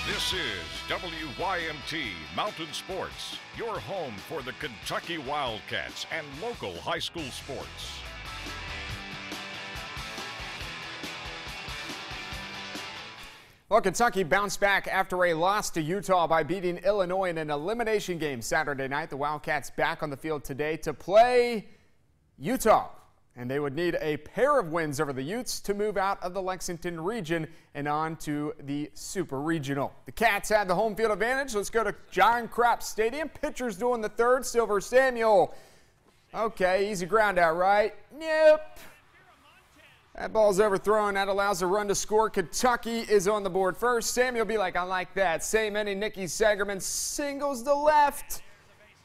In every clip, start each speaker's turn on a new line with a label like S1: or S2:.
S1: This is WYMT Mountain Sports, your home for the Kentucky Wildcats and local high school sports.
S2: Well, Kentucky bounced back after a loss to Utah by beating Illinois in an elimination game Saturday night. The Wildcats back on the field today to play Utah, and they would need a pair of wins over the Utes to move out of the Lexington region and on to the Super Regional. The Cats had the home field advantage. Let's go to John Krapp Stadium. Pitchers doing the third. Silver Samuel. Okay, easy ground out, right? Nope. That ball's overthrown. That allows a run to score. Kentucky is on the board first. Samuel be like, I like that. Same inning, Nicky Sagerman singles the left.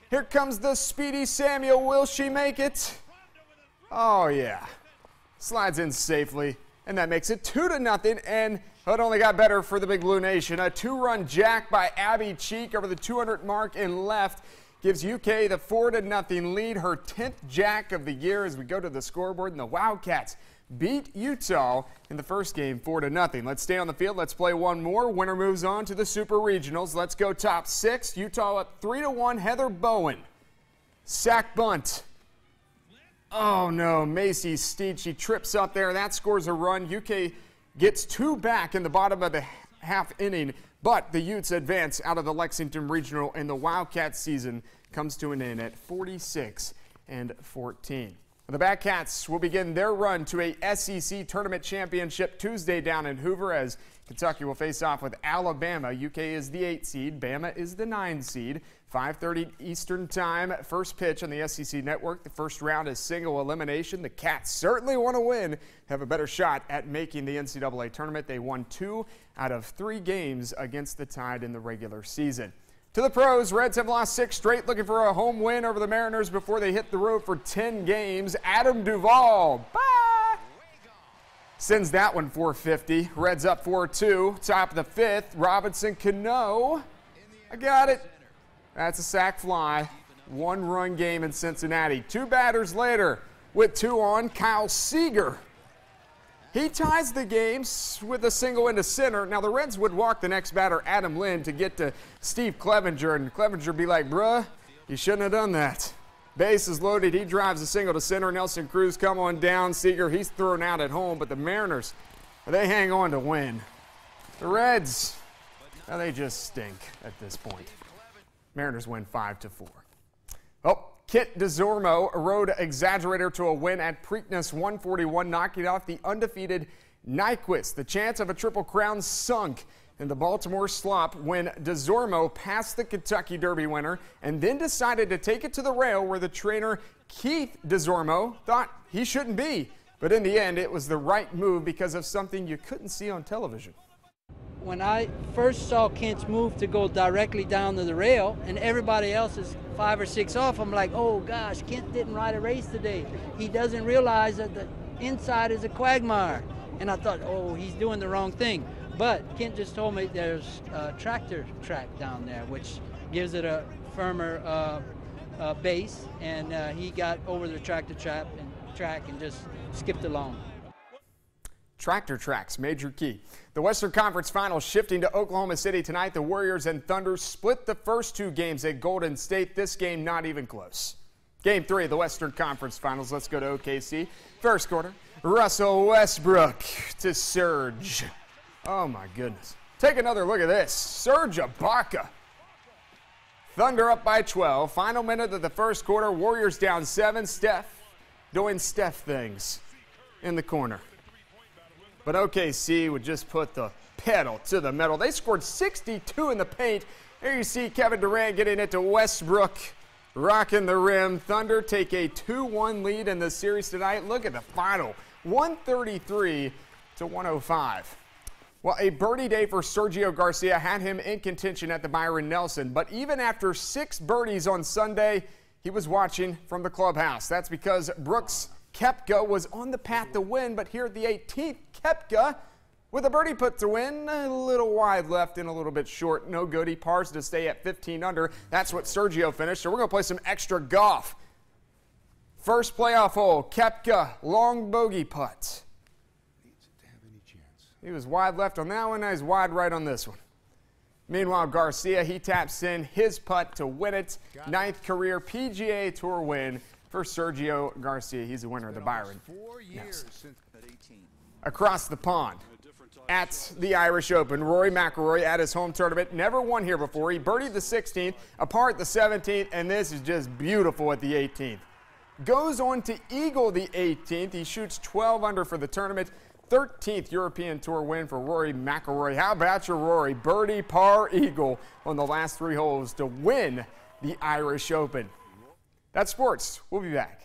S2: Here comes the speedy Samuel. Will she make it? Oh, yeah. Slides in safely, and that makes it 2-0, and it only got better for the Big Blue Nation. A two-run jack by Abby Cheek over the 200 mark in left gives UK the 4-0 lead, her 10th jack of the year as we go to the scoreboard, and the Wildcats beat Utah in the first game 4-0. Let's stay on the field. Let's play one more. Winner moves on to the Super Regionals. Let's go top six. Utah up 3-1. Heather Bowen. Sack bunt. Oh no, Macy Steed, she trips up there. That scores a run. UK gets two back in the bottom of the half inning, but the Utes advance out of the Lexington Regional, and the Wildcats season comes to an end at 46-14. The Batcats will begin their run to a SEC tournament championship Tuesday down in Hoover as Kentucky will face off with Alabama. UK is the 8 seed. Bama is the 9 seed. 5:30 Eastern Time. First pitch on the SEC Network. The first round is single elimination. The Cats certainly want to win, have a better shot at making the NCAA tournament. They won 2 out of 3 games against the Tide in the regular season. To the pros, Reds have lost 6 straight, looking for a home win over the Mariners before they hit the road for 10 games. Adam Duvall, bye! Sends that one 450. Reds up 4-2. Top of the 5th, Robinson Cano. I got it. That's a sac fly. 1-run game in Cincinnati. 2 batters later with 2 on, Kyle Seager. He ties the game with a single into center. Now, the Reds would walk the next batter, Adam Lynn, to get to Steve Clevenger, and Clevenger be like, bruh, you shouldn't have done that. Base is loaded. He drives a single to center. Nelson Cruz come on down. Seager, he's thrown out at home, but the Mariners, they hang on to win. The Reds, well, they just stink at this point. Mariners win 5-4. Oh, Kit DeZormo rode Exaggerator to a win at Preakness 141, knocking off the undefeated Nyquist. The chance of a Triple Crown sunk in the Baltimore slump when DeZormo passed the Kentucky Derby winner and then decided to take it to the rail where the trainer Keith DeZormo thought he shouldn't be. But in the end, it was the right move because of something you couldn't see on television.
S3: When I first saw Kent's move to go directly down to the rail and everybody else is 5 or 6 off, I'm like, oh gosh, Kent didn't ride a race today. He doesn't realize that the inside is a quagmire. And I thought, oh, he's doing the wrong thing. But Kent just told me there's a tractor track down there, which gives it a firmer base. And he got over the tractor track and just skipped along.
S2: Tractor tracks, major key. The Western Conference Finals shifting to Oklahoma City tonight. The Warriors and Thunder split the first 2 games at Golden State. This game not even close. Game 3 of the Western Conference Finals. Let's go to OKC. First quarter, Russell Westbrook to Serge. Oh my goodness. Take another look at this. Serge Ibaka. Thunder up by 12. Final minute of the first quarter. Warriors down 7. Steph doing Steph things in the corner. But OKC would just put the pedal to the metal. They scored 62 in the paint. There you see Kevin Durant getting it to Westbrook, rocking the rim. Thunder take a 2-1 lead in the series tonight. Look at the final, 133-105. Well, a birdie day for Sergio Garcia had him in contention at the Byron Nelson. But even after 6 birdies on Sunday, he was watching from the clubhouse. That's because Brooks Koepka was on the path to win, but here at the 18th, Koepka with a birdie putt to win, a little wide left and a little bit short. No good. He pars to stay at 15 under. That's what Sergio finished. So we're going to play some extra golf. First playoff hole, Koepka, long bogey putt. He was wide left on that one. Now he's wide right on this one. Meanwhile, Garcia, he taps in his putt to win it. 9th career PGA Tour win for Sergio Garcia. He's the winner of the Byron. Across the pond at the Irish Open, Rory McIlroy at his home tournament. Never won here before. He birdied the 16th, apart the 17th, and this is just beautiful at the 18th. Goes on to eagle the 18th. He shoots 12 under for the tournament. 13th European Tour win for Rory McIlroy. How about your Rory? Birdie, par, eagle on the last 3 holes to win the Irish Open. That's sports. We'll be back.